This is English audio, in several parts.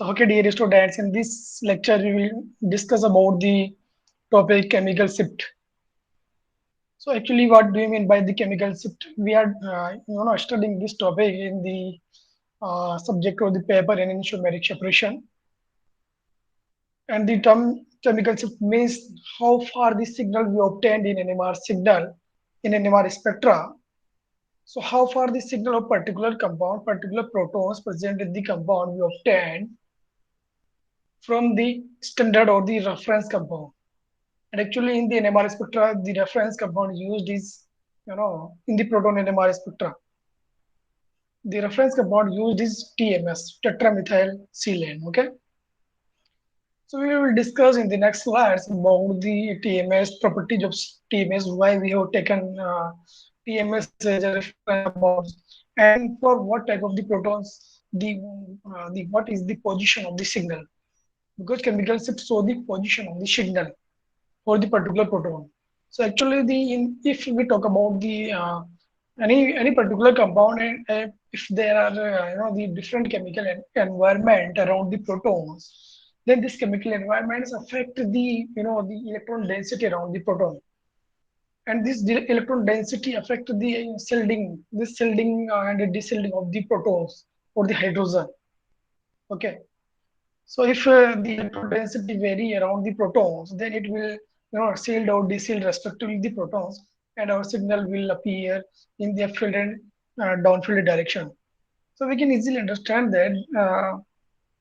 So, okay, dear students, in this lecture we will discuss about the topic chemical shift. So, actually, what do you mean by the chemical shift? We are, studying this topic in the subject of the paper and enantiomeric separation. And the term chemical shift means how far the signal we obtained in NMR signal in NMR spectra. So, how far the signal of particular compound, particular protons present in the compound we obtained from the standard or the reference compound. And actually, in the NMR spectra, the reference compound used is, in the proton NMR spectra, the reference compound used is TMS, tetramethylsilane. Okay. So we will discuss in the next slides about the TMS properties of TMS, why we have taken TMS as a reference compound, and for what type of the protons, the what is the position of the signal, because chemical shift show the position of the signal for the particular proton. So actually, if we talk about the any particular compound, and if there are the different chemical environment around the protons, then this chemical environments affect the the electron density around the proton, and this electron density affect the shielding and the deshielding of the protons or the hydrogen. Okay. So if the electron density vary around the protons, then it will shield or de-shield respectively the protons, and our signal will appear in the upfield and downfield direction. So we can easily understand that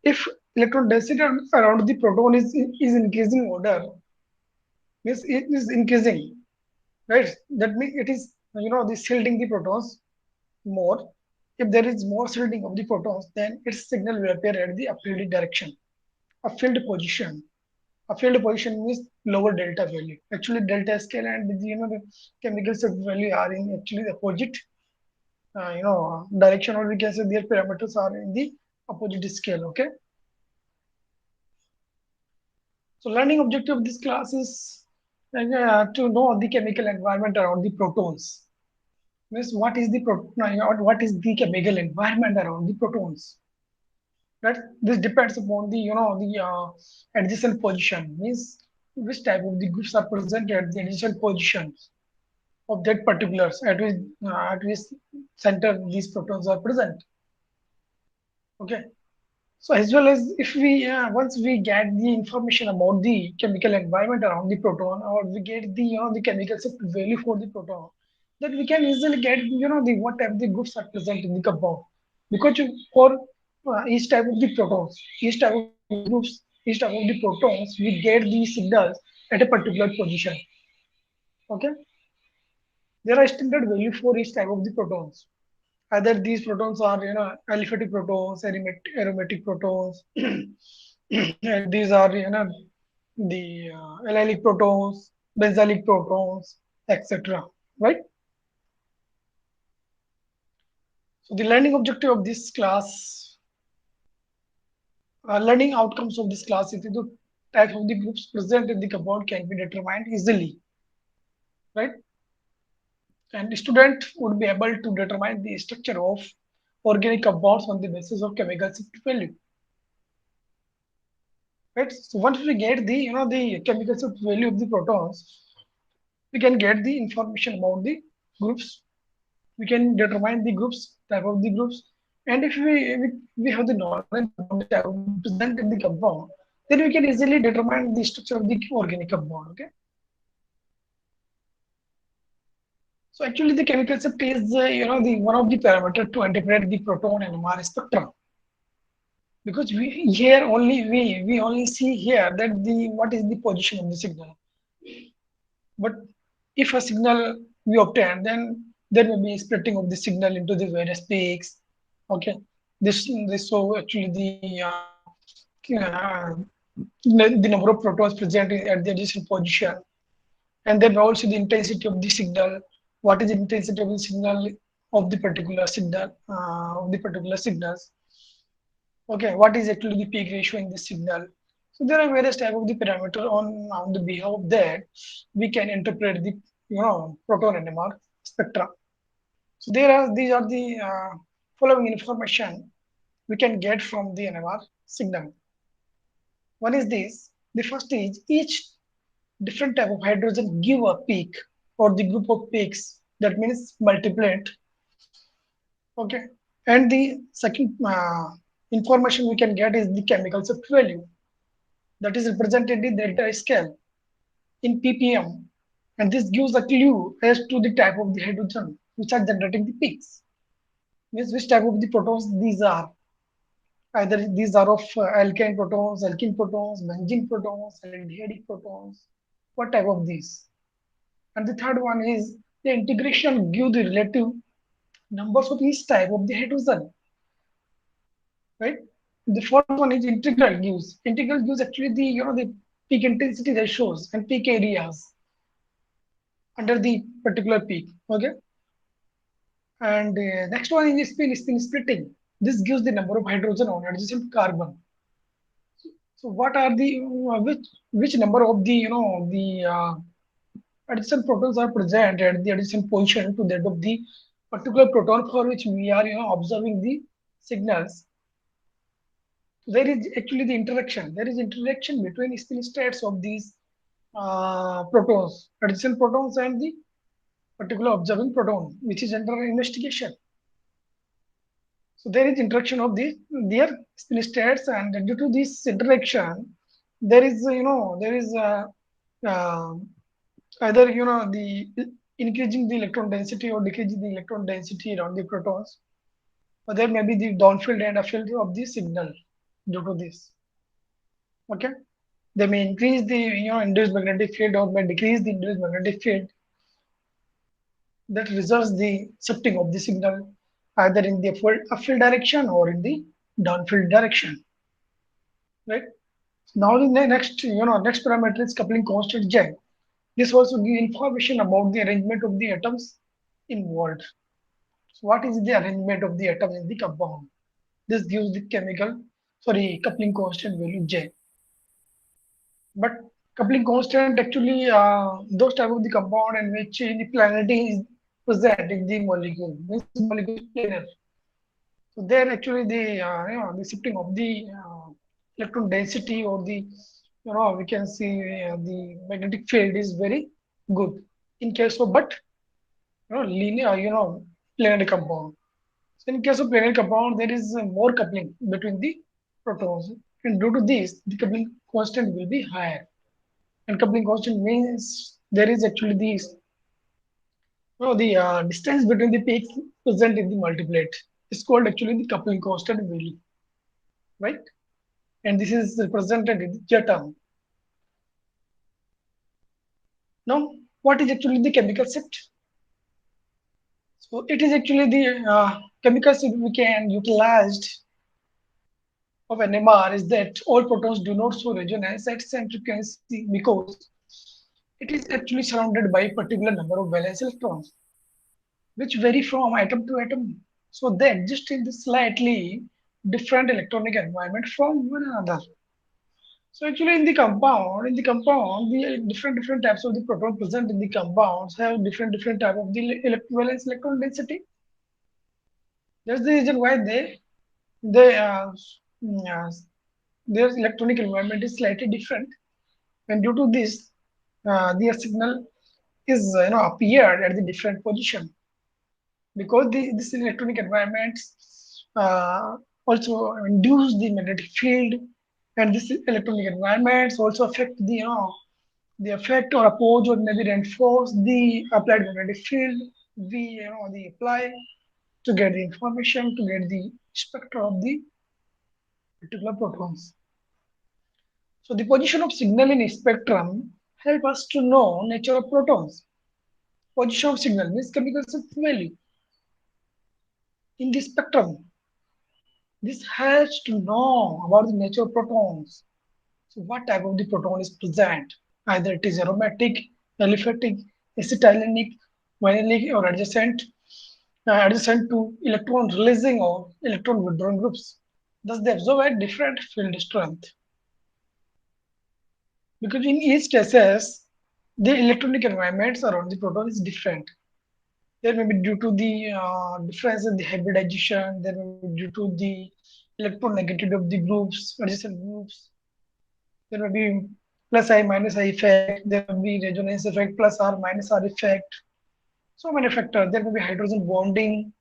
if electron density around the proton is increasing order, means it is increasing, right? That means it is the shielding the protons more. If there is more shielding of the protons, then its signal will appear at the upfield direction, upfield position. A field position means lower delta value. Actually, delta scale and the chemical shift value are in actually the opposite direction, or we can say their parameters are in the opposite scale. Okay. So learning objective of this class is to know the chemical environment around the protons. Means what is the what is the chemical environment around the protons. That this depends upon the the adjacent position, means which type of the groups are present at the adjacent positions of that particulars at which center these protons are present. Okay. So as well as if we once we get the information about the chemical environment around the proton, or we get the the chemical shift value for the proton, then we can easily get the what type of the groups are present in the compound, because for each type of the protons, each type of the groups, each type of the protons, we get the signals at a particular position. Okay. There are standard value for each type of the protons. Either these protons are aliphatic protons, aromatic protons, and these are the allylic protons, benzylic protons, etc. Right? So the learning objective of this class, learning outcomes of this class is the type of the groups present in the compound can be determined easily, right? And the student would be able to determine the structure of organic compounds on the basis of chemical shift value. Right? So once we get the the chemical shift value of the protons, we can get the information about the groups. We can determine the groups, type of the groups, and if we have the knowledge about the type of the present in the compound, then we can easily determine the structure of the organic compound. Okay. So actually, the chemical shift is the one of the parameter to interpret the proton and NMR spectrum, because we only see here that the what is the position of the signal. But if a signal we obtain, then there may be splitting of the signal into the various peaks. Okay, this so actually uh, the number of protons present at the adjacent position, and then also the intensity of the signal. What is the intensity of the signal of the particular signal of the particular signals? Okay, what is actually the peak ratio in the signal? So there are various type of the parameter on the behalf of that we can interpret the proton NMR spectra. So these are the following information we can get from the NMR signal. One is this. The first is each different type of hydrogen give a peak or the group of peaks. That means multiplet. Okay. And the second information we can get is the chemical shift value that is represented in delta scale in ppm, and this gives a clue as to the type of the hydrogen which are generating the peaks. Means which type of the protons these are. Either these are of alkene protons, benzene protons, aldehyde protons. What type of these? And the third one is the integration give the relative numbers of each type of the hydrogen, right? The fourth one is integral gives. Integral gives actually the the peak intensity ratios and peak areas under the particular peak. Okay. And next one is spin splitting. This gives the number of hydrogen on adjacent carbon. So what are the which number of the the adjacent protons are present at the adjacent position to that of the particular proton for which we are observing the signals. There is actually the interaction. There is interaction between spin states of these protons, adjacent protons, and the particular observing proton, which is under investigation. So there is interaction of these their spin states, and due to this interaction, there is there is uh, either the increasing the electron density or decreasing the electron density around the protons, or there may be the downfield and upfield of the signal due to this. Okay, they may increase the induced magnetic field or may decrease the induced magnetic field that results the shifting of the signal either in the upfield direction or in the downfield direction, right? Now the next next parameter is coupling constant J. This also gives information about the arrangement of the atoms involved. So what is the arrangement of the atoms in the compound? This gives the coupling constant value J. But coupling constant actually those type of the compound in which the planarity is present in the molecule, means the molecule is planar. So there actually the the shifting of the electron density or the we can see the magnetic field is very good in case of but linear planar compound. So in case of planar compound there is more coupling between the protons, and due to this the coupling constant will be higher. And coupling constant means there is actually the distance between the peaks present in the multiplet is called actually the coupling constant value, right? And this is represented in the J term. Now, what is actually the chemical shift? So it is actually the chemical shift we can utilize of NMR is that all protons do not show resonance at same frequency because it is actually surrounded by a particular number of valence electrons, which vary from atom to atom. So they exist in the slightly different electronic environment from one another. So actually in the compound, the different types of the proton present in the compounds have different type of the valence electron density. That's the reason why they uh, their electronic environment is slightly different, and due to this, their signal is appeared at the different position because this electronic environment also induce the magnetic field, and this electronic environments also affect the effect or oppose or maybe reinforce the applied magnetic field we the apply to get the information to get the spectra of the particular protons. So the position of signal in spectrum help us to know nature of protons. Position of signal means chemical value in the spectrum. This helps to know about the nature of protons. So what type of the proton is present? Either it is aromatic, aliphatic, acetylenic, vinylic, or adjacent to electron releasing or electron withdrawing groups. Thus, they observe a different field strength. Because in each cases, the electronic environments around the proton is different. There may be due to the difference in the hybridization, there may be due to the electronegativity of the groups, adjacent groups. There may be plus I minus I effect. There may be resonance effect, plus R minus R effect. So many factors. There may be hydrogen bonding.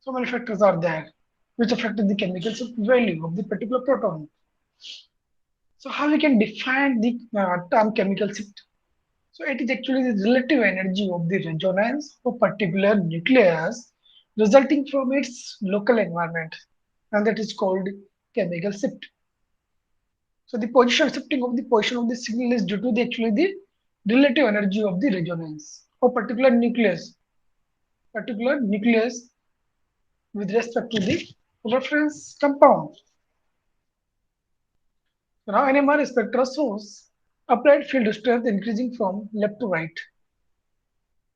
So many factors are there which affect the chemical value of the particular proton. So how we can define the term chemical shift? So it is actually the relative energy of the resonance of a particular nucleus resulting from its local environment, and that is called chemical shift. So the position shifting of the position of the signal is due to the relative energy of the resonance of particular nucleus with respect to the reference compound. So now NMR spectra shows applied field strength increasing from left to right.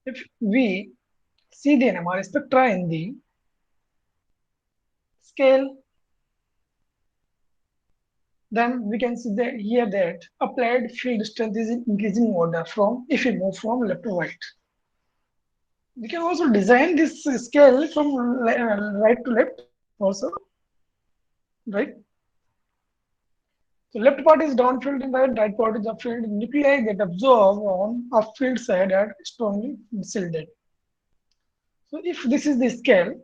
If we see the NMR spectra in the scale, then we can see that here that applied field strength is in increasing order from if we move from left to right. We can also design this scale from right to left also, right? So left part is downfield and right part is upfield. Nuclei that absorb on upfield side are strongly shielded. So if this is the scale,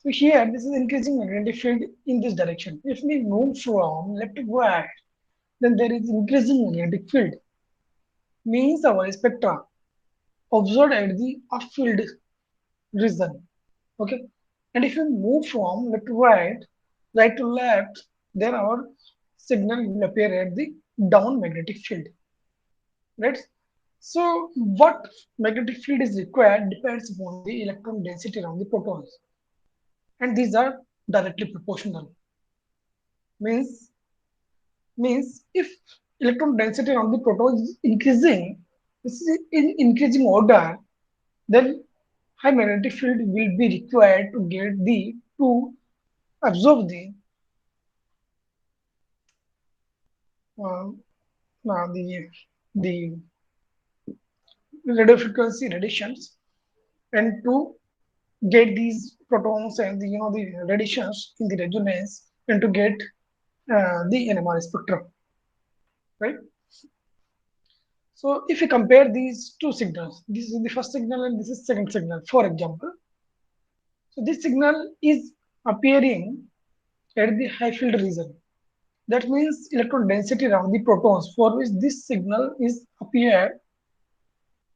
so here this is increasing magnetic field in this direction. If we move from left to right, then there is increasing magnetic field. Means our spectra observed at the upfield region. Okay. And if you move from left to right to left, then our signal will appear at the down magnetic field. Right? So what magnetic field is required depends upon the electron density around the protons. And these are directly proportional. Means if electron density around the proton is increasing, this is in increasing order, then high magnetic field will be required to get the to absorb uh, the radio frequency radiations and to get these protons and the radiations in the resonance and to get the NMR spectrum, right? So if you compare these two signals, this is the first signal and this is second signal, for example. So this signal is appearing at the high field region. That means electron density around the protons for which this signal is appear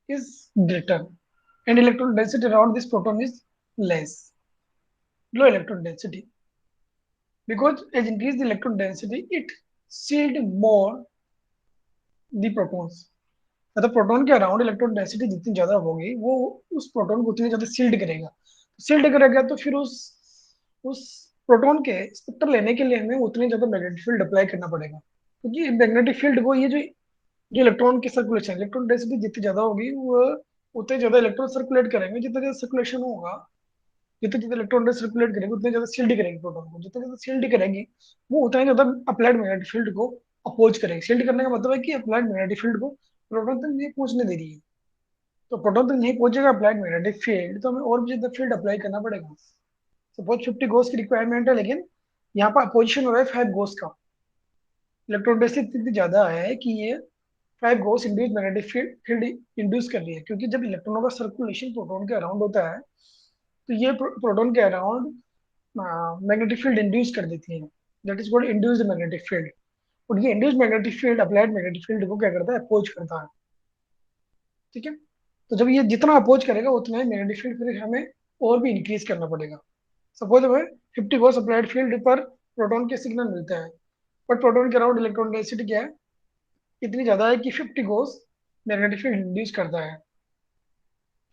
is greater, and electron density around this proton is less, low electron density. Because as increase the electron density, it shield more the protons. मतलब proton के around electron density जितनी ज्यादा होगी वो उस proton को उतनी ज्यादा शील्ड करेगा. शील्ड करेगा तो फिर उस प्रोटॉन के स्पेक्ट्रम लेने के लिए हमें उतनी ज्यादा मैग्नेटिक फील्ड अप्लाई करना पड़ेगा, क्योंकि मैग्नेटिक फील्ड को ये जो इलेक्ट्रॉन की सर्कुलेशन इलेक्ट्रॉन डेंसिटी जितनी ज्यादा होगी वो उतने ज्यादा इलेक्ट्रॉन सर्कुलेट करेंगे. जितना ज्यादा सर्कुलेशन होगा, जितने ज्यादा इलेक्ट्रॉन सर्कुलेट करेंगे उतने ज्यादा शील्ड करेंगे प्रोटॉन को. जितने ज्यादा शील्ड करेंगी वो उतना ज्यादा अप्लाइड मैग्नेटिक फील्ड को अपोज करेंगे. शील्ड करने का मतलब है कि अप्लाइड मैग्नेटिक फील्ड को प्रोटॉन तक नहीं पहुंचने दे रही है. तो प्रोटॉन तक नहीं पहुंचेगा अप्लाइड मैग्नेटिक फील्ड, तो हमें और भी ज्यादा फील्ड अप्लाई करना पड़ेगा. सपोज 50 गोस की रिक्वायरमेंट है, लेकिन यहाँ पर अपोजिशन हो रहा है 5 गोस का. इलेक्ट्रॉन डेंसिटी इतनी ज्यादा है कि ये 5 गोस इंड्यूस मैग्नेटिक फील्ड इंड्यूस कर रही है, क्योंकि जब इलेक्ट्रॉनों का सर्कुलेशन प्रोटॉन के अराउंड होता है तो ये प्रोटॉन के अराउंड मैग्नेटिक फील्ड इंड्यूस कर देती है. That is called induced magnetic field. और ये induced magnetic field applied magnetic field को क्या करता है, अपोज करता है. ठीक है. तो जब ये जितना अपोज करेगा उतना ही मैग्नेटिक फील्ड फिर हमें और भी इंक्रीज करना पड़ेगा. सपोज हमें 50 गोस अप्लाइड फील्ड पर प्रोटॉन के सिग्नल मिलता है, बट प्रोटॉन के अराउंड इलेक्ट्रॉन डेंसिटी क्या है, इतनी ज्यादा है कि 50 गोस मैग्नेटिक फील्ड इंड्यूस करता है,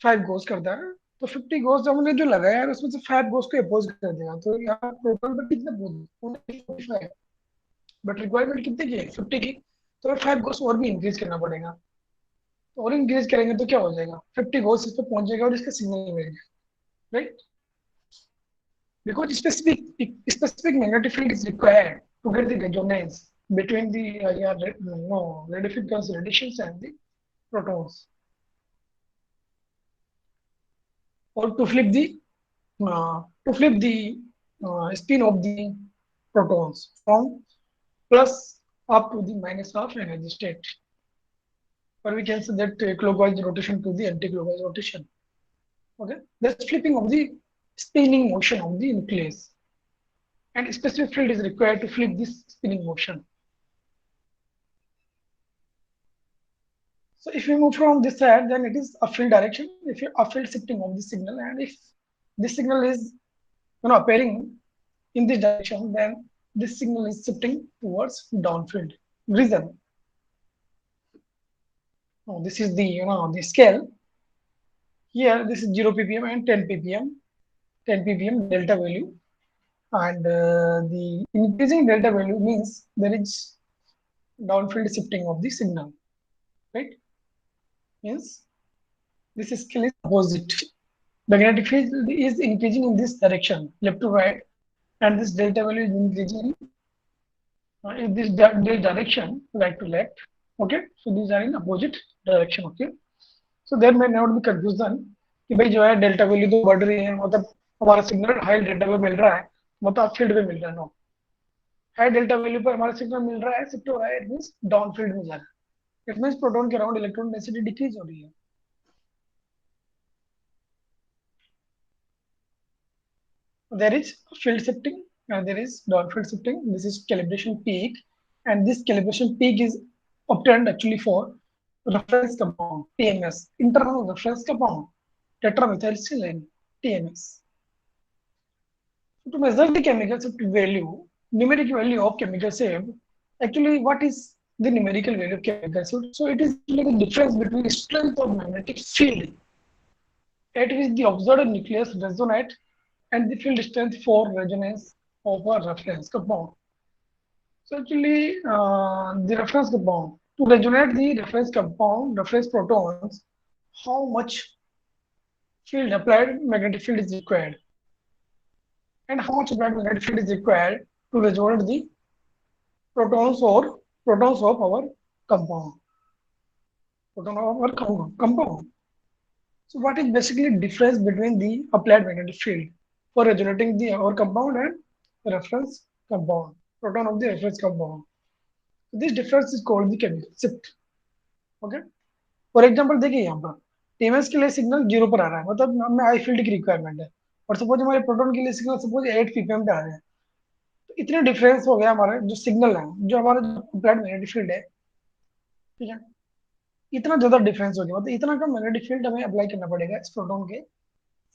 5 गोस करता है. तो 50 गोस जब हमने जो लगाया है उसमें से 5 गोस को अपोज कर देगा, तो यहाँ टोटल पर कितने बोल, बट रिक्वायरमेंट कितने की है, 50 की. तो 5 गोस और भी इंक्रीज करना पड़ेगा. तो और इंक्रीज करेंगे तो क्या हो जाएगा, 50 गोस इस पर पहुंच जाएगा और इसका सिग्नल मिलेगा, right. Because specific magnetic field is required to get the resonance between the radio frequency radiations and the protons, or to flip the spin of the protons from plus up to the minus of energy state. Or we can say that clockwise rotation to the anti-clockwise rotation. Okay, that's flipping of the spinning motion of the nucleus, and a specific field is required to flip this spinning motion. So if we move from this side, then it is a field direction. If you a field shifting of the signal, and if this signal is appearing in this direction, then this signal is shifting towards downfield. Reason. Oh, this is the the scale. Here this is 0 ppm and 10 ppm. 10 ppm delta value, and the increasing delta value means there is downfield shifting of the signal, right? Means this scale is opposite. Magnetic field is increasing in this direction, left to right, and this delta value is increasing in this direction, right to left. Okay, so these are in opposite direction. Okay, so there may not be confusion कि भाई जो है delta value तो बढ़ रही है, मतलब हमारा सिग्नल हाई डेल्टा पे मिल रहा है, मतलब फील्ड पे मिल रहा है। नो, हाई डेल्टा वैल्यू पर हमारा सिग्नल मिल रहा है, शिफ्ट हो रहा है, इट मींस डाउन फील्ड में जा रहा है। इट मींस प्रोटॉन के अराउंड इलेक्ट्रॉन डेंसिटी डिक्रीज हो रही है। There is field shifting and there is downfield shifting. This is calibration peak, and this calibration peak is obtained actually for reference compound TMS, internal reference compound tetramethylsilane TMS. So to measure the chemical shift value, numeric value of chemical shift, actually what is the numerical value of chemical shift? So it is actually the difference between strength of magnetic field at which the observed nucleus resonate and the field strength for resonance of a reference compound. So actually, the reference compound, to resonate the reference compound, reference protons, how much field applied magnetic field is required, and how much applied magnetic field is required to resonate the protons of our compound, proton of our compound. So what is basically difference between the applied magnetic field for resonating the our compound and reference compound, proton of the reference compound? So this difference is called the chemical shift. Okay. For example देखिए यहाँ पर TMS के लिए signal 0 पर आ रहा है, मतलब हमें हाई फील्ड की रिक्वायरमेंट है, और सपोज हमारे प्रोटॉन के लिए सिग्नल सपोज 8 पीपीएम पे आ रहे हैं, तो इतने डिफरेंस हो गया हमारे जो सिग्नल है, जो हमारा जो अप्लाइड मैग्नेटिक फील्ड है, ठीक है, इतना ज्यादा डिफरेंस हो गया, मतलब इतना कम मैग्नेटिक फील्ड हमें अप्लाई करना पड़ेगा इस प्रोटॉन के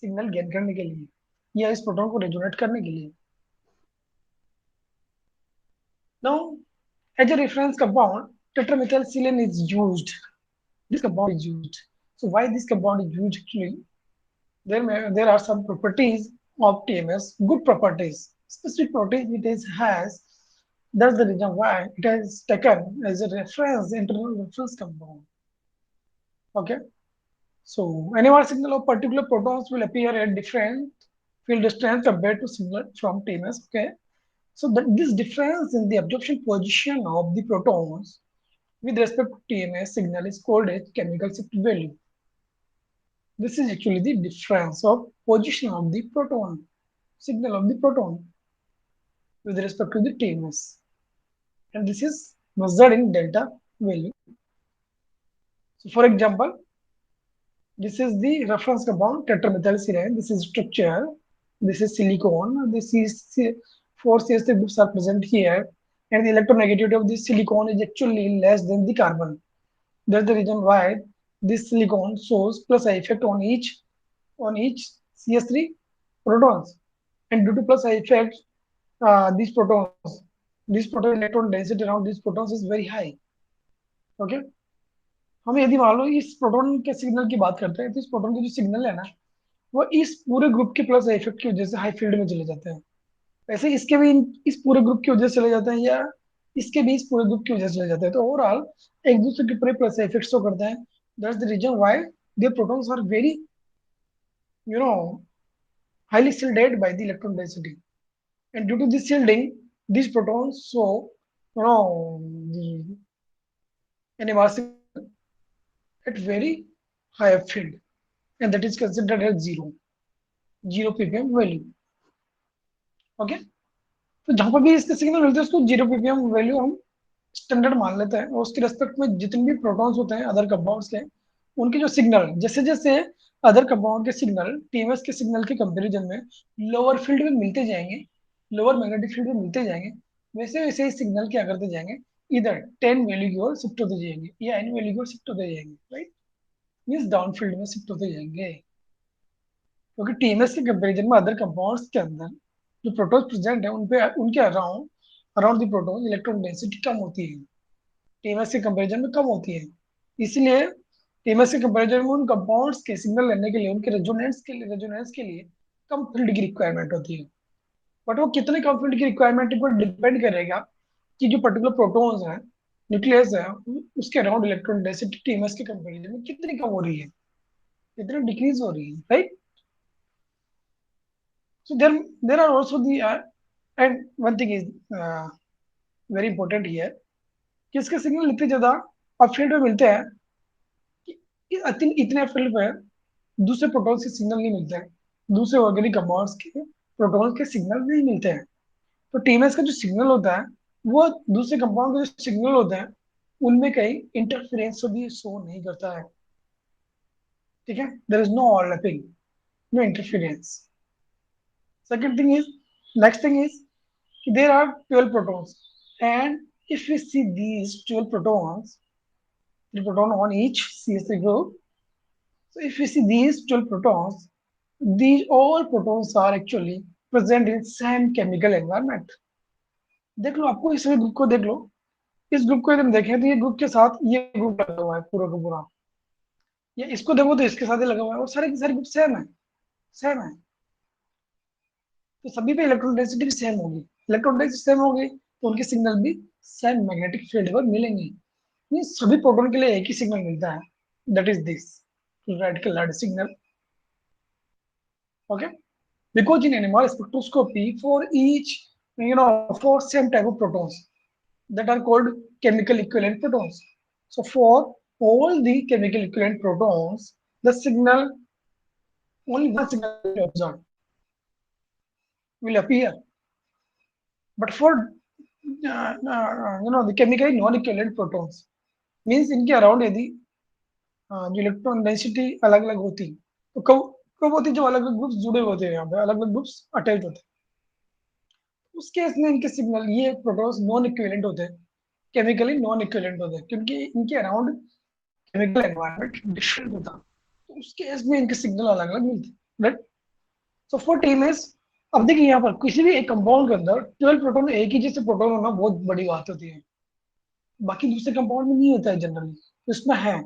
सिग्नल गेन करने के लिए, या इस प्रोटॉन को रेजोनेट करने के लिए। Now as a reference compound, tetramethylsilane is used. This compound is used. So why this compound is used actually? There are some properties of TMS, good properties, specific properties it is has. That's the reason why it is taken as a reference, internal reference compound. Okay. So NMR signal of particular protons will appear at different field strength compared to signal from TMS. Okay. So this difference in the absorption position of the protons with respect to TMS signal is called as chemical shift value. This is actually the difference of position of the proton, signal of the proton with respect to the TMS. And this is measured in delta value. So for example, this is the reference compound tetramethylsilane. This is structure. This is silicon. This is 4 CH3 groups are present here, and the electronegativity of this silicon is actually less than the carbon. That's the reason why this silicon shows plus I effect on each CH3 protons. And due to plus I effect, these proton electron density around these protons is very high. Okay. हम यदि मान लो इस proton के signal की बात करते हैं, तो इस प्रोटॉन के जो सिग्नल है ना, वो इस पूरे ग्रुप के प्लस इफेक्ट की वजह से हाई फील्ड में चले जाते हैं। वैसे इसके भी इस पूरे ग्रुप की वजह से चले जाते हैं, या इसके भी इस पूरे ग्रुप की वजह से चले जाते हैं, तो ओवरऑल एक दूसरे के पूरे प्लस इफेक्ट शो करते हैं। That's the reason why their protons are very you know highly shielded by the electron density, and due to this shielding these protons show the NMR signal at very high field, and that is considered as 0 ppm value. Okay. तो जहां पर भी इसके signal मिलते हैं उसको 0 ppm value हम standard मान लेते हैं, और उसके रेस्पेक्ट में जितने भी प्रोटॉन्स होते हैं अदर कंपाउंड्स के, उनके जो सिग्नल जैसे जैसे अदर कंपाउंड के सिग्नल टीएमएस के सिग्नल के कंपैरिजन में लोअर फील्ड में मिलते जाएंगे, लोअर मैग्नेटिक फील्ड में मिलते जाएंगे, वैसे वैसे ही सिग्नल क्या करते जाएंगे, इधर 10 वैल्यू की ओर शिफ्ट होते जाएंगे या एन वैल्यू की ओर शिफ्ट होते जाएंगे, राइट। मीन्स डाउन फील्ड में शिफ्ट होते जाएंगे, क्योंकि टीएमएस के कंपैरिजन में अदर कंपाउंड्स के अंदर जो प्रोटॉन्स प्रेजेंट है उन पे उनके around around the proton electron density कम होती है, टीएमएस के कंपैरिजन में कम होती है। इसलिए टीएमएस के कंपैरिजन में उन कंपाउंड्स के सिग्नल लेने के लिए, उनके रेजोनेंस के लिए कम फील्ड की रिक्वायरमेंट होती है। बट वो कितने कम फील्ड की रिक्वायरमेंट पर डिपेंड करेगा कि जो पर्टिकुलर प्रोटॉन्स है, न्यूक्लियस है, उसके अराउंड इलेक्ट्रॉन डेंसिटी टीएमएस के कंपैरिजन में कितनी कम हो रही है, कितनी डिक्रीज हो रही है, right. So there are also the and one thing is very important here कि इसके सिग्नल इतने ज्यादा अपफील्ड में मिलते हैं कि इतने अपफील्ड पे दूसरे प्रोटॉन्स के सिग्नल नहीं मिलते हैं, दूसरे ऑर्गेनिक कंपाउंड्स के प्रोटॉन्स के सिग्नल नहीं मिलते हैं। तो टीएमएस का जो सिग्नल होता है वो दूसरे कंपाउंड के जो सिग्नल होते हैं उनमें कहीं इंटरफेरेंस भी शो नहीं करता है, ठीक है। There is no overlapping, no interference. Second thing is next thing is there are 12 protons, and if we see these 12 protons, the proton on each CH3 group, so if we see these 12 protons, these all protons are actually present in same chemical environment। देख लो, आपको इस group को देख लो, इस group को यदि हम देखें तो ये ग्रुप के साथ ये ग्रुप लगा हुआ है पूरा का पूरा, या इसको देखो तो इसके साथ ही लगा हुआ है, और सारे के सारे ग्रुप सेम है, सेम है। तो सभी पे इलेक्ट्रॉन डेंसिटी भी सेम होगी, इलेक्ट्रॉन डेंसिटी सेम होगी तो उनके सिग्नल भी सेम मैग्नेटिक फील्ड पर मिलेंगे। ये सभी प्रोटॉन के लिए एक ही सिग्नल मिलता है, that is this radical light signal, okay. Because in NMR spectroscopy for each for same type of protons that are called chemical equivalent protons, so for all the chemical equivalent protons the signal, only one signal will be observed, will appear, but for the chemically non-equivalent protons means इनके around यदि जो electron density अलग अलग होती तो कब कब होती, जो अलग अलग ग्रुप्स जुड़े होते हैं, यहाँ पे अलग अलग ग्रुप्स अटैच होते हैं, उस केस में इनके सिग्नल, ये प्रोटॉन्स नॉन इक्विवेलेंट होते हैं, केमिकली नॉन इक्विवेलेंट होते हैं, क्योंकि इनके अराउंड केमिकल एनवायरनमेंट डिफरेंट होता है, तो उस केस में इनके सिग्नल अलग अलग मिलते हैं, राइट। सो फॉर टीएमएस, अब देखिए यहाँ पर किसी भी एक कंपाउंड के अंदर 12 प्रोटॉन, एक ही जैसे प्रोटॉन होना बहुत बड़ी बात होती है, बाकी दूसरे कंपाउंड में नहीं होता है जनरली, तो इसमें है।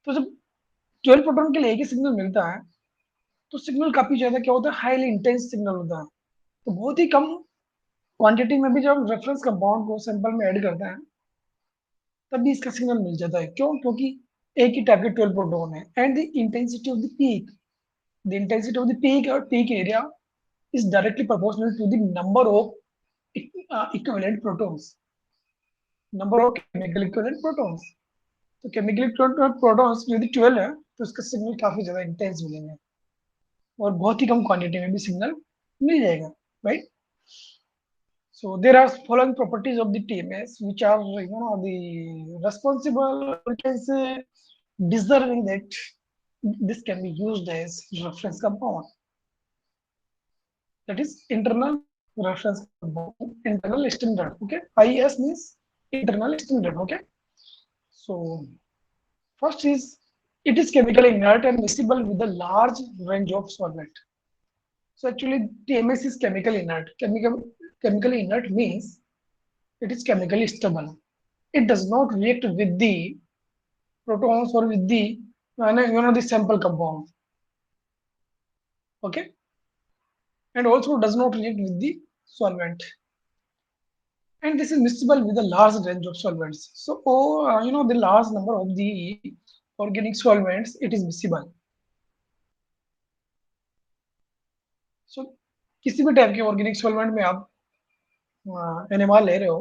तो जब 12 प्रोटॉन के लिए एक ही सिग्नल मिलता है तो सिग्नल काफी ज्यादा क्या होता है, हाईली इंटेंस सिग्नल होता है। तो बहुत ही कम क्वांटिटी में भी जब हम रेफरेंस कंपाउंड को सैंपल में ऐड करते हैं तब भी इसका सिग्नल मिल जाता है, क्यों, क्योंकि एक ही टाइप के 12 प्रोटॉन है, and the intensity of the peak, the intensity of the peak और peak area is directly proportional to the number of equivalent protons, number of chemical equivalent protons। तो केमिकल इक्विवेलेंट प्रोटॉन्स यदि 12 है तो इसका signal काफी ज्यादा intense मिलेंगे, और बहुत ही कम क्वांटिटी में भी सिग्नल मिल जाएगा, right. So there are following properties of the TMS which are the responsible, we can say, deserving that this can be used as reference compound. That is internal reference compound, internal standard. Okay, IS means internal standard. Okay, so first is it is chemically inert and miscible with a large range of solvent. So actually TMS is chemically inert. Chemically inert means it is chemically stable. It does not react with the protons or with the the sample compound. Okay, and also does not react with the solvent. And this is miscible with a large range of solvents. So, the large number of the organic solvents, it is miscible. So, किसी भी type के organic solvent में आप NMR ले रहे हो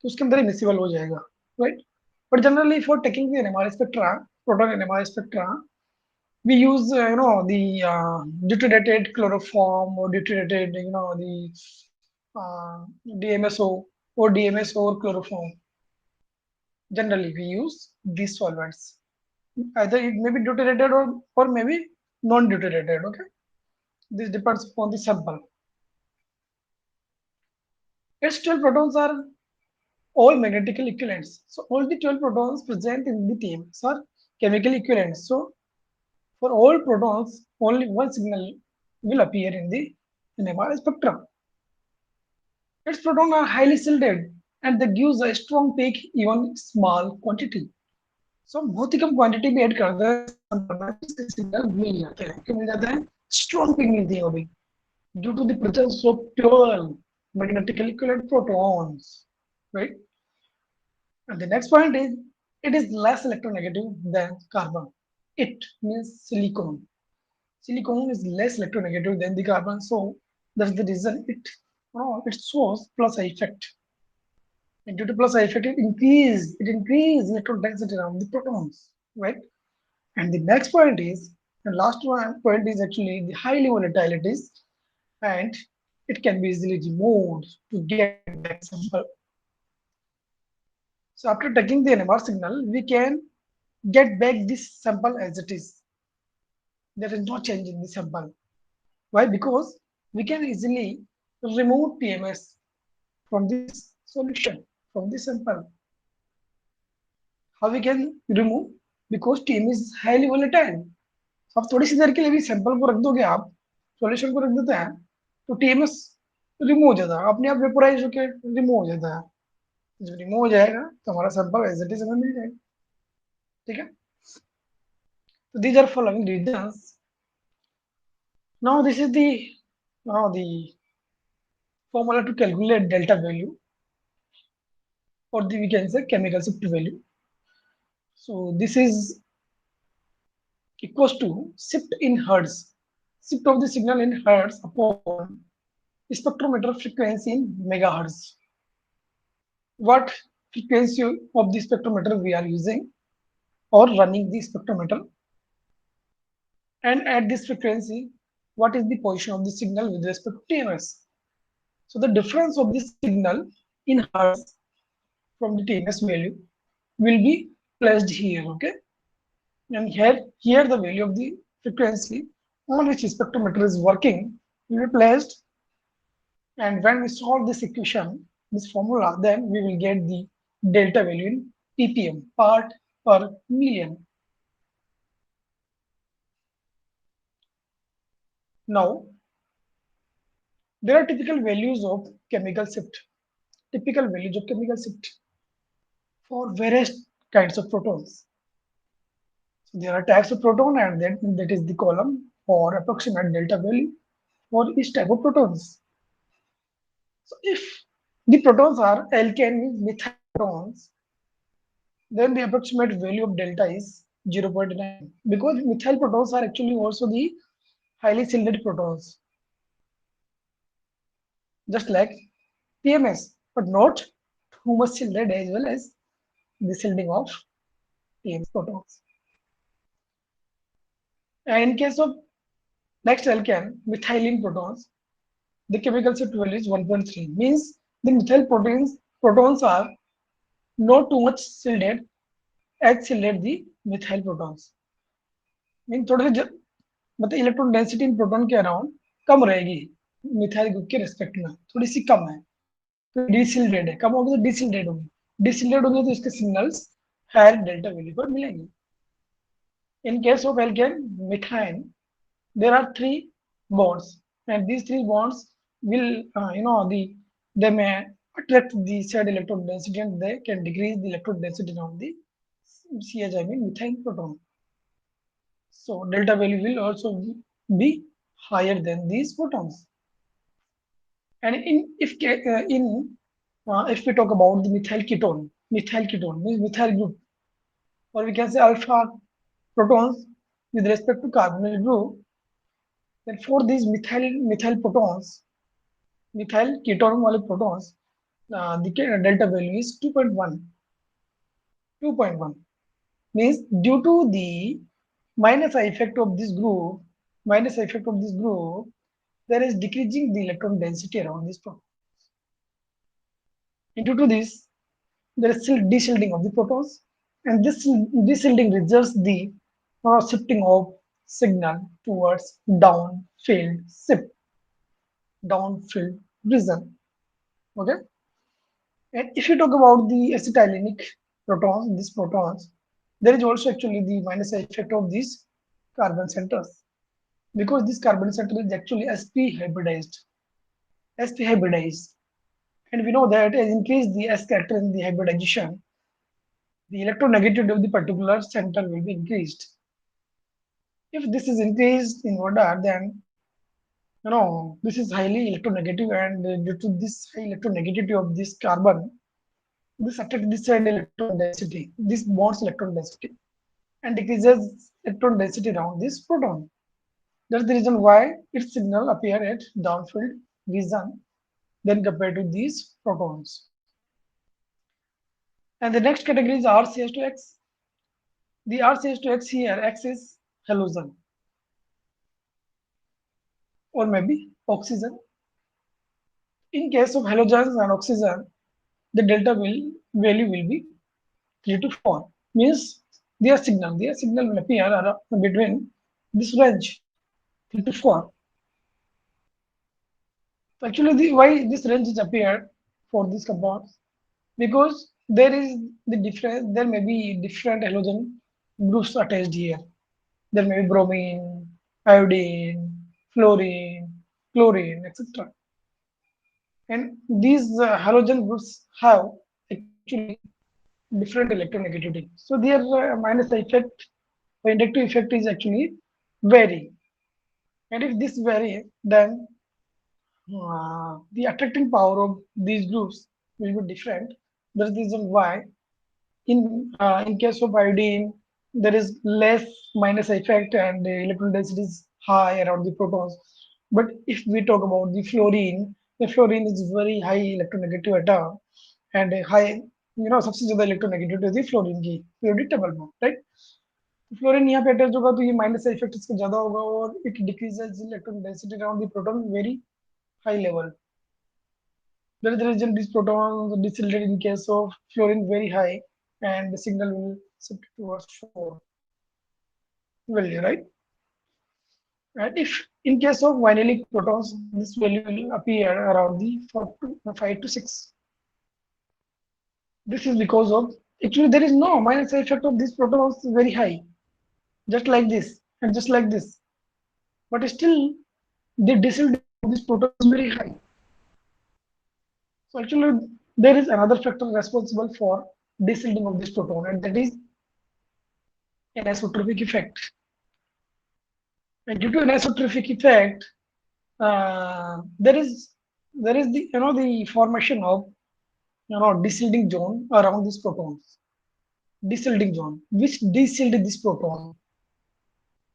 तो उसके अंदर ही मिसिबल हो जाएगा, right. But generally for taking the NMR spectra, proton NMR spectra, we use deuterated chloroform or deuterated the DMSO or DMS or chloroform. Generally we use these solvents, either it may be deuterated or maybe non-deuterated. Okay, this depends upon the sample. Its 12 protons are all magnetically equivalents, so all the 12 protons present in the TMS are chemical equivalents. So for all protons, only one signal will appear in the NMR spectrum. Its protons are highly shielded and that gives a strong peak even small quantity. So बहुत ही कम quantity भी add कर दो sample में तो इसका signal मिल जाता है, क्यों मिल जाता है? स्ट्रॉन्ग पिक मिलती है वो भी due to the presence of 12 magnetically equivalent protons, right? And the next point is it is less electronegative than carbon. It means silicon. Silicon is less electronegative than the carbon, so that's the reason it shows plus effect. And due to plus effect, it increase electron density around the protons, right? And the next point is the last one point is actually the highly volatile it is, and it can be easily removed to get back sample. So after taking the NMR signal, we can get back this sample as it is. There is no change in the sample. Why? Because we can easily remove TMS from this solution, from the sample. How we can remove? Because TMS is highly volatile. अब थोड़ी सी देर के लिए भी sample को रख दोगे आप, solution को रख देते हैं, तो टीएमएस रिमूव हो जाता है, अपने आप वेपोराइज होकर रिमूव हो जाता है। जब रिमूव हो जाएगा तो हमारा सैंपल एज इट इज हमें मिल जाएगा। ठीक है, तो these are following reasons. Now this is the formula to calculate delta value or the we can say chemical shift value. So this is equals to shift in hertz, shift of the signal in hertz upon spectrometer frequency in megahertz. What frequency of the spectrometer we are using or running the spectrometer, and at this frequency what is the position of the signal with respect to TMS. So the difference of the signal in hertz from the TMS value will be placed here. Okay, and here the value of the frequency on which spectrometer is working will be placed, and when we solve this equation, this formula, then we will get the delta value in ppm, part per million. Now there are typical values of chemical shift, for various kinds of protons. So there are types of proton, and then that is the column for approximate delta value for each type of protons. So if the protons are alkane methyl protons, then the approximate value of delta is 0.9, because methyl protons are actually also the highly shielded protons, just like TMS, but not too much shielded as well as the shielding of TMS protons. And in case of next alkane, methylene protons, the chemical shift value is 1.3, means the methyl protons are not too much shielded as shielded the methyl protons. Mean थोड़े से मतलब electron density in proton के around कम रहेगी methyl group के respect में, थोड़ी सी कम है, तो डिसिल्डेड है, कम होगी तो डिसिल्डेड होगी, डिसिल्डेड होंगे तो इसके सिग्नल्स हायर डेल्टा वैल्यू पर मिलेंगे. In case of alkane methane, there are three bonds, and these three bonds will they may attract the said electron density, and they can decrease the electron density of the CH, I mean methane proton. So delta value will also be higher than these photons. And if we talk about the methyl ketone means methyl group, or we can say alpha protons with respect to carbonyl group. Then for these methyl protons, methyl ketone wale protons, the delta value is 2.1. 2.1 means due to the minus effect of this group, there is decreasing the electron density around this proton. And due to this, there is still deshielding of the protons, and this deshielding results the shifting of signal towards downfield region. Okay, and if you talk about the acetylenic protons, these protons, there is also actually the minus effect of these carbon centers, because this carbon center is actually sp hybridized, and we know that as increase the s character in the hybridization, the electronegativity of the particular center will be increased. If this is increased in order, then this is highly electronegative, and due to this high electronegativity of this carbon, this affects this side electron density, this bonds electron density, and decreases electron density around this proton. That's the reason why its signal appear at downfield region than compared to these protons. And the next category is RCH2X. The RCH2X here, X is halogen or maybe oxygen. In case of halogens and oxygen, the delta value will be 3 to 4. Means their signal will appear between this range 3 to 4. Actually, why this range is appeared for these compounds? Because there may be different halogen groups attached here. There may be bromine, iodine, fluorine, chlorine, etc. And these halogen groups have actually different electronegativity. So their minus effect or inductive effect is actually vary. And if this vary, then the attracting power of these groups will be different. That's the reason why in case of iodine, there is less minus effect and the electron density is high around the protons. But if we talk about the fluorine is very high electronegative atom and a high, सबसे ज्यादा electronegativity होती है fluorine की periodic table में, right? Fluorine यहाँ पे attach होगा तो ये माइनस इफेक्ट इसका ज्यादा होगा और it decreases electron density around the proton very high level. That is the reason these protons decelerated in case of fluorine very high, and the signal will shift towards 4 value, right? And if in case of vinylic protons, this value will appear around the 5 to 6. This is because of actually there is no minus effect of these protons very high, just like this and just like this. But still, the density of these protons is very high. So actually, there is another factor responsible for desilting of this proton, and that is anisotropic effect. And due to anisotropic effect, there is the formation of desilting zone around these protons. Desilting zone, which desilt this proton,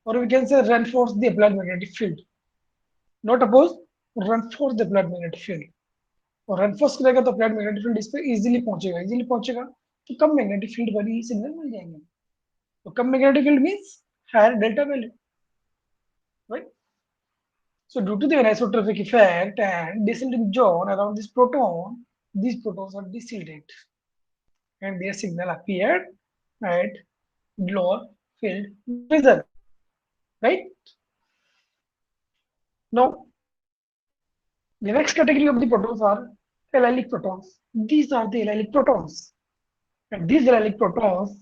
or we can say reinforce the applied magnetic field. Not oppose, reinforce the applied magnetic field. और reinforce करेगा तो applied magnetic field इस पे easily पहुंचेगा तो कम magnetic field वाली signal मिल जाएंगे. तो कम magnetic field means higher delta value, right? So due to the anisotropic effect and desilting zone around this proton, these protons are desilted and their signal appeared at lower field region, right? Now, the next category of the protons are allylic protons. These are the allylic protons. And these allylic protons,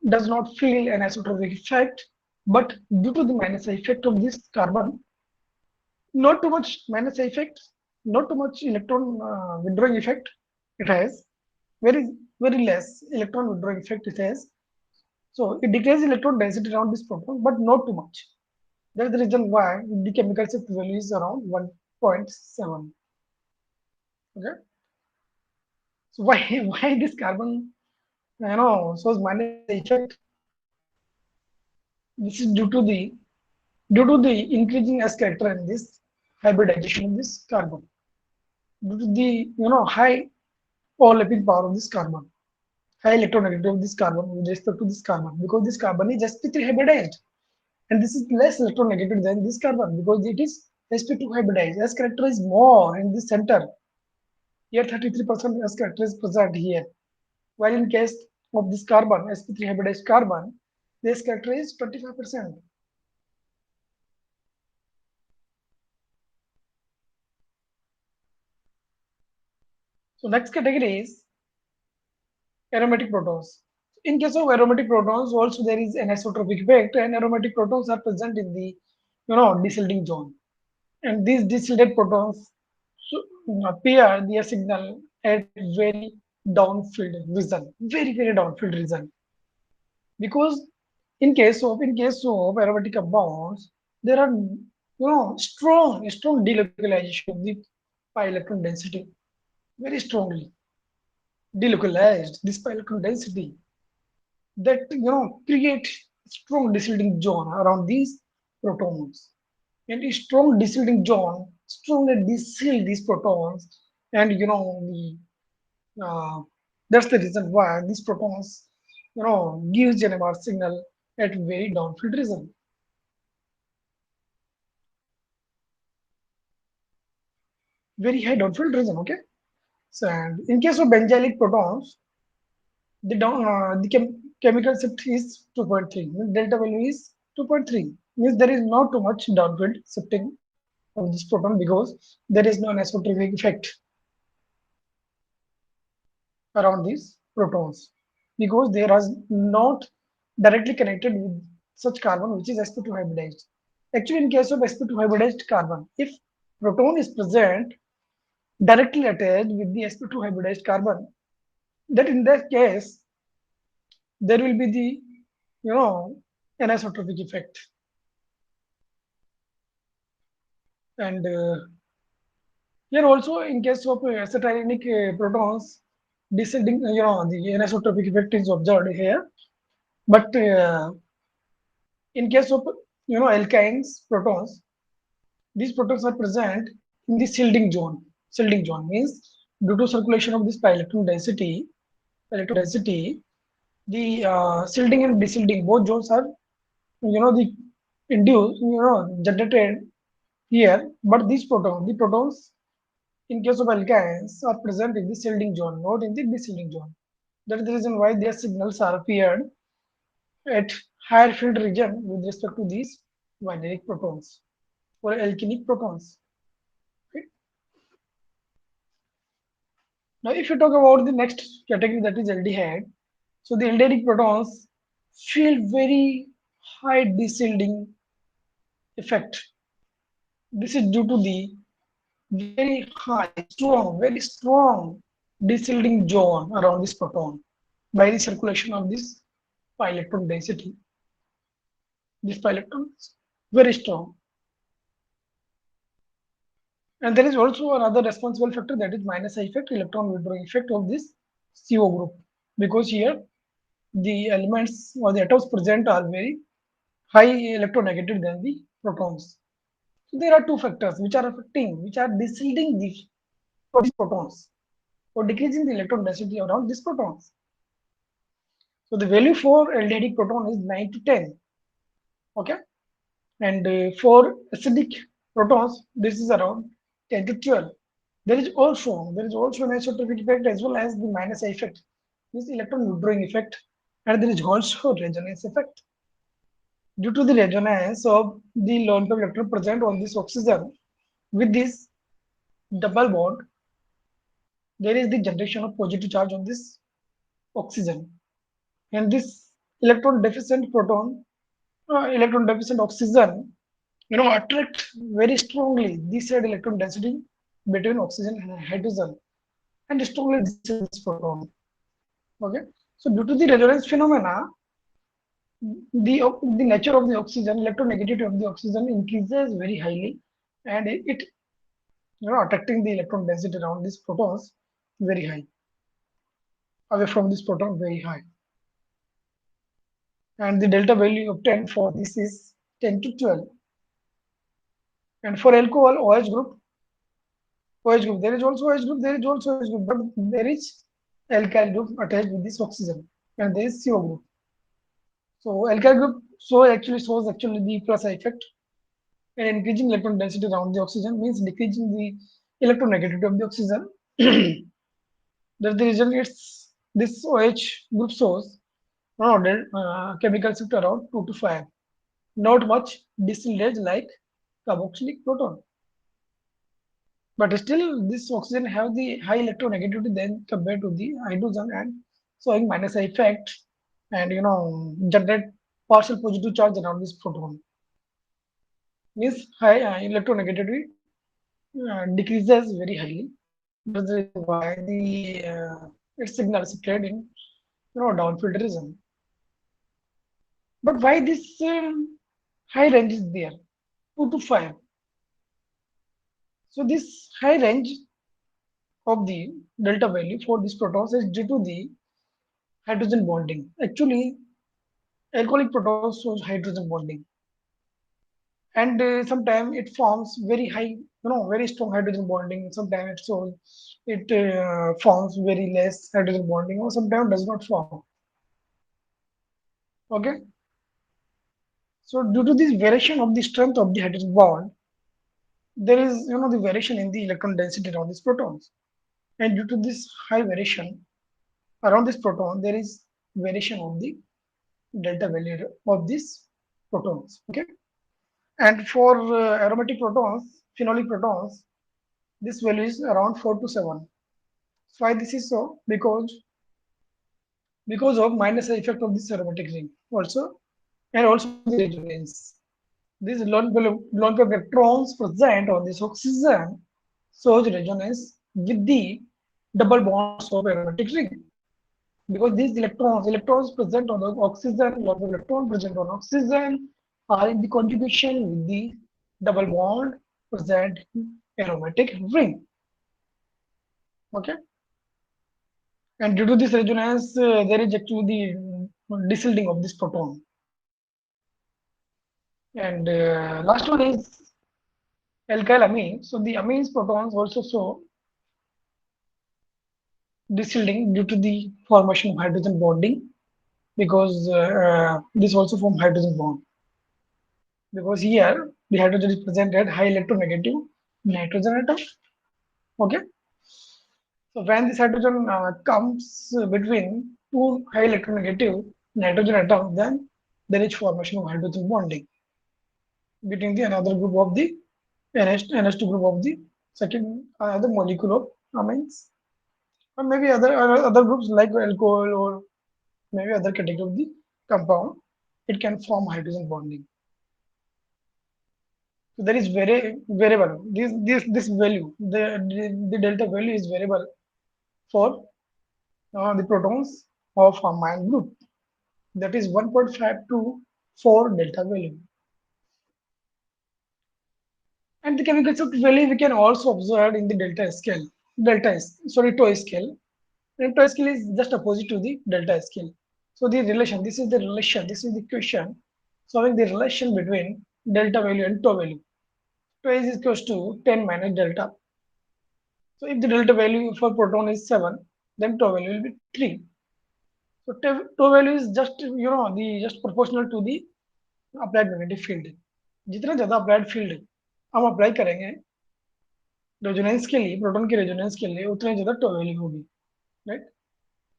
does not feel an isotropic effect, but due to the minus effect of this carbon, not too much minus effect, not too much electron withdrawing effect it has, very, very less electron withdrawing effect it has. So it decreases electron density around this proton, but not too much. That's the reason why the chemical shift value is around 1.7. Okay. So why this carbon, shows minus effect? This is due to the increasing s character in this hybridization of this carbon. Due to the high overlapping power of this carbon. high electronegativity of this carbon with respect to this carbon, because this carbon is sp3 hybridized, and this is less electronegative than this carbon because it is sp2 hybridized. S character is more in the center. Here 33% S character is present here, while in case of this carbon, sp3 hybridized carbon, the S character is 25%. So next category is aromatic protons. In case of aromatic protons, also there is an isotropic effect, and aromatic protons are present in the desilting zone. And these desilted protons appear their signal at very downfield region, very downfield region. Because in case of aromatic compounds, there are strong delocalization of the pi electron density, very strongly delocalized this pi electron density that create strong desilting zone around these protons, and a strong desilting zone strongly desil these protons, and uh, that's the reason why these protons gives NMR signal at very downfield region, very high downfield region. Okay, so and in case of benzylic protons, the chemical shift is 2.3, means delta value is 2.3, means there is not too much downfield shifting of this proton because there is no anisotropic effect around these protons, because they are not directly connected with such carbon which is sp2 hybridized. Actually, in case of sp2 hybridized carbon, if proton is present directly attached with the sp2 hybridized carbon, that in that case there will be the anisotropic effect. And here also, in case of acetylenic protons, descending, the anisotropic effect is observed here. But in case of alkynes protons, these protons are present in the shielding zone. Shielding zone means due to circulation of this pi electron density, the shielding and deshielding both zones are the induced, generated here. But the protons in case of alkynes are present in the shielding zone, not in the deshielding zone. That is the reason why their signals are appeared at higher field region with respect to these vineric protons or alkenic protons. Okay. Now, if you talk about the next category, that is aldehyde, so the aldehydic protons feel very high deshielding effect. This is due to the very high, very strong deshielding zone around this proton by the circulation of this pi electron density. This pi electron is very strong. And there is also another responsible factor, that is minus I effect, electron withdrawing effect of this CO group. Because here the elements or the atoms present are very high electronegative than the protons. So there are two factors which are deshielding these protons or decreasing the electron density around these protons. So the value for aldehydic proton is 9 to 10. Okay. And for acidic protons, this is around 10 to 12. There is also an isotropic effect as well as the minus I effect, this electron withdrawing effect, and there is also resonance effect. Due to the resonance of the lone pair electron present on this oxygen with this double bond, there is the generation of positive charge on this oxygen, and this electron deficient proton, electron deficient oxygen, attract very strongly this side electron density between oxygen and hydrogen, and strongly this proton. Okay, so due to the resonance phenomena, the nature of the oxygen, electronegativity of the oxygen increases very highly, and it attracting the electron density around these protons very high, away from this proton very high, and the delta value obtained for this is 10 to 12. And for alcohol OH group, there is also OH group, but there is alkyl group attached with this oxygen, and there is CO group. So alkyl group so actually shows actually the plus effect, and increasing electron density around the oxygen means decreasing the electronegativity of the oxygen. That's the reason it's this OH group shows ordered chemical shift around 2 to 5. Not much distillate like carboxylic proton. But still, this oxygen have the high electronegativity than compared to the hydrogen and showing minus effect and generate partial positive charge around this proton. Means high electronegativity decreases very highly. That's the reason why the its signal is spread in downfield region. But why this high range is there? 2 to 5. So this high range of the delta value for these protons is due to the hydrogen bonding. Actually, alcoholic protons shows hydrogen bonding, and sometimes it forms very high, very strong hydrogen bonding. Sometimes it shows it forms very less hydrogen bonding, or sometimes does not form. Okay, so due to this variation of the strength of the hydrogen bond, there is the variation in the electron density around these protons, and due to this high variation around this proton, there is variation of the delta value of these protons. Okay, and for aromatic protons, phenolic protons, this value is around 4 to 7. Why this is so? Because of minus effect of this aromatic ring also, and also the resonance. These lone pair electrons present on this oxygen shows resonance with the double bonds of aromatic ring. Because these electrons present on the oxygen, lots of electrons present on oxygen are in the conjugation with the double bond present in aromatic ring. Okay, and due to this resonance, there is actually the desilting of this proton. And last one is alkyl amine. So the amines protons also show desilting due to the formation of hydrogen bonding because this also form hydrogen bond. Because here the hydrogen is present at high electronegative nitrogen atom. Okay, so when this hydrogen comes between two high electronegative nitrogen atoms, then there is formation of hydrogen bonding between the another group of the NH2 group of the second other molecule of amines, or maybe other groups like alcohol or maybe other category of the compound. It can form hydrogen bonding. So there is very variable. This value, the delta value is variable for the protons of amine group. That is 1.5 to 4 delta value. And the chemical shift value we can also observe in the delta scale. Tau scale. And tau scale is just opposite to the delta scale. So the relation, this is the equation showing the relation between delta value and tau value. Tau is equals to 10 minus delta. So if the delta value for proton is 7, then tau value will be 3. So tau value is just the just proportional to the applied magnetic field. जितना ज्यादा applied field हम apply करेंगे resonance के लिए proton के resonance के लिए उतनी ज्यादा tau value होगी, right?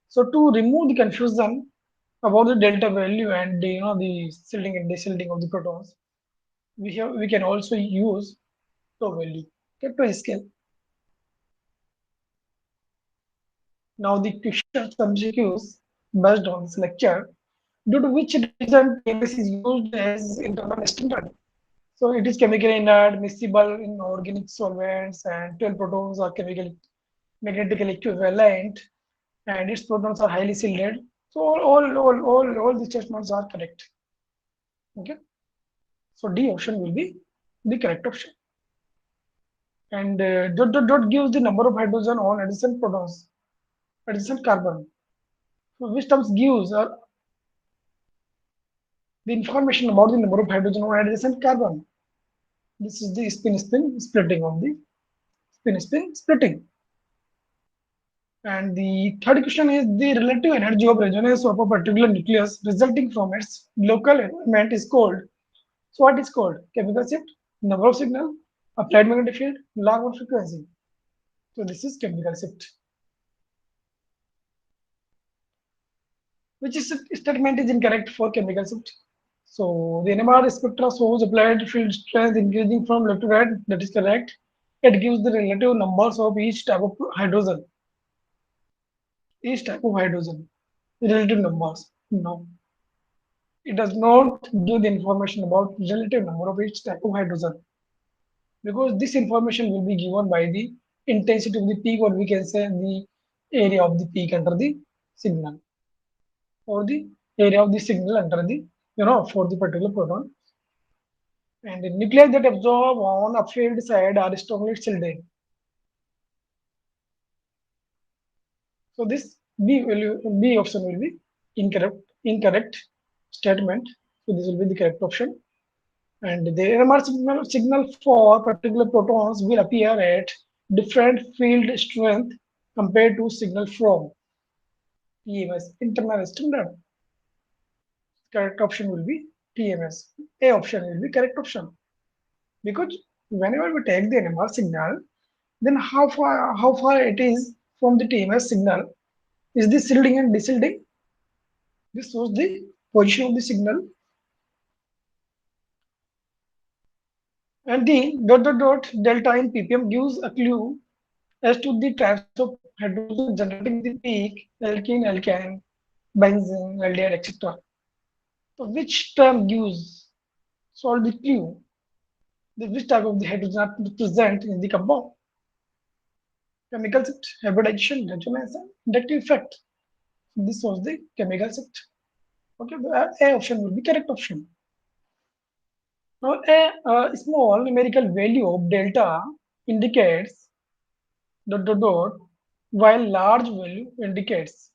So to remove the confusion about the delta value and the shielding and deshielding of the protons, we can also use tau value, okay, tau scale. Now the question subseques based on this lecture, due to which reason TMS is used as internal standard. So it is chemically inert, miscible in organic solvents, and 12 protons are chemically magnetically equivalent, and its protons are highly shielded. So all the statements are correct. Okay. So D option will be the correct option. And dot gives the number of hydrogen on adjacent protons, adjacent carbon. So which terms gives the information about the number of hydrogen on adjacent carbon. This is the spin splitting of the spin splitting. And the third question is the relative energy of resonance of a particular nucleus resulting from its local environment is called. So what is called? Chemical shift, number of signal, applied magnetic field, log of frequency. So this is chemical shift. Which is statement is incorrect for chemical shift? So the NMR spectra shows applied field strength increasing from left to right. That is correct. It gives the relative numbers of each type of hydrogen. Each type of hydrogen. Relative numbers. No. It does not give the information about relative number of each type of hydrogen, because this information will be given by the intensity of the peak, or we can say the area of the peak under the signal, or the area of the signal under the, for the particular proton. And the nuclei that absorb on upfield side are strongly shielded. So this B option will be incorrect statement. So this will be the correct option. And the NMR signal for particular protons will appear at different field strength compared to signal from TMS, internal standard. Correct option will be TMS. A option will be correct option, because whenever we take the NMR signal, then how far it is from the TMS signal. Is this shielding and deshielding? This shows the position of the signal. And the delta in ppm gives a clue as to the types of hydrogen generating the peak, alkene, alkyne, benzene, aldehyde, etc. So which term gives solve the clue? Which type of the hydrogen are present in the compound? Chemical shift, hybridization, resonance, and inductive effect. This was the chemical shift. Okay, the A option will be correct option. Now, a small numerical value of delta indicates while large value indicates.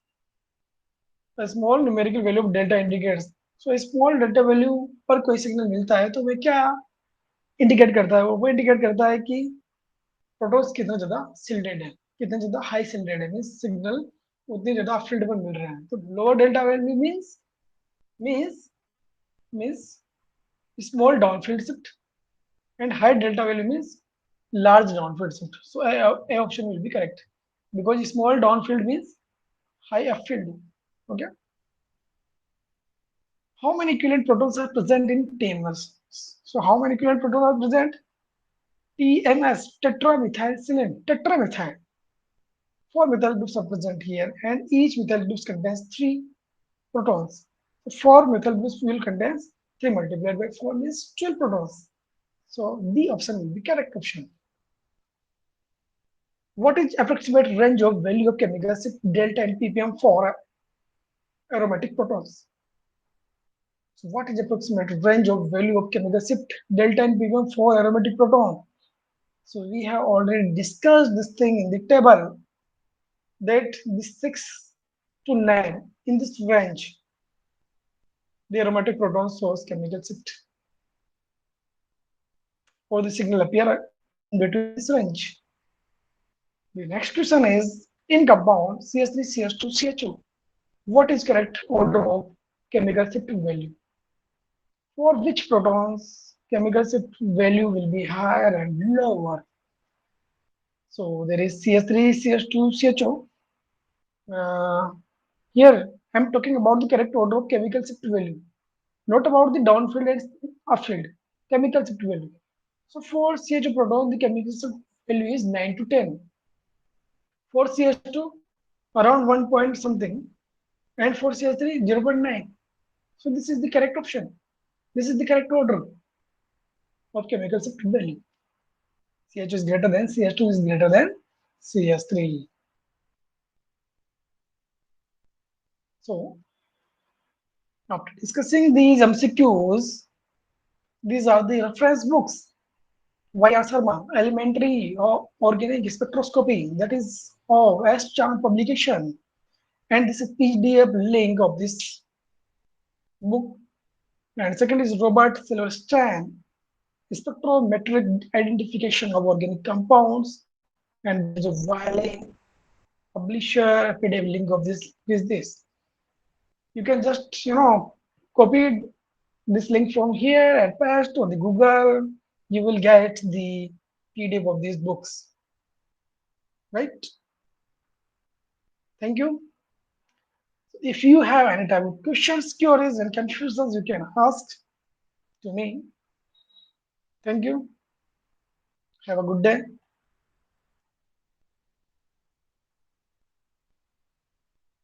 A small numerical value of delta indicates. So a small delta value पर कोई signal मिलता है तो वह क्या indicate करता है? वो इंडिकेट करता है कि प्रोटॉन्स कितना ज्यादा सिल्डेड है, कितना ज्यादा हाई सिल्डेड है, मींस सिग्नल उतनी ज्यादा फील्ड पर मिल रहा है. तो lower delta value means means small downfield shift, and high delta value means large downfield shift. So A option will be correct, because small downfield means high upfield. Okay. How many equivalent protons are present in TMS? So how many equivalent protons are present? TMS, tetramethylsilane, tetramethyl. Four methyl groups are present here, and each methyl group contains three protons. So four methyl groups will contain 3 multiplied by 4 means 12 protons. So the option will be correct option. What is approximate range of value of chemical shift delta and ppm for aromatic protons? So what is approximate range of value of chemical shift delta and ppm for aromatic proton? So we have already discussed this thing in the table, that the 6 to 9 in this range, the aromatic proton shows chemical shift, or the signal appear in between this range. The next question is, in compound CH3, CH2, CHO, what is correct order of chemical shift value? For which protons chemical shift value will be higher and lower? So there is CH3, CH2, CHO. Here I'm talking about the correct order of chemical shift value, not about the downfield and upfield. Chemical shift value. So for CHO proton, the chemical shift value is 9 to 10. For CH2, around 1 point something, and for CH3, 0.9. So this is the correct option. This is the correct order of chemical shift value. CH is greater than CH2 is greater than CH3. So after discussing these MCQs, these are the reference books. Y.R. Sharma, Elementary Organic Spectroscopy, that is of S. Chan publication. And this is PDF link of this book. And second is Robert Silverstein, Spectrometric Identification of Organic Compounds, and that is of violin. publisher PDF link of this is this. You can just copy this link from here and paste on the Google. You will get the PDF of these books, right? Thank you. If you have any type of questions, queries, and confusions, you can ask to me. Thank you. Have a good day.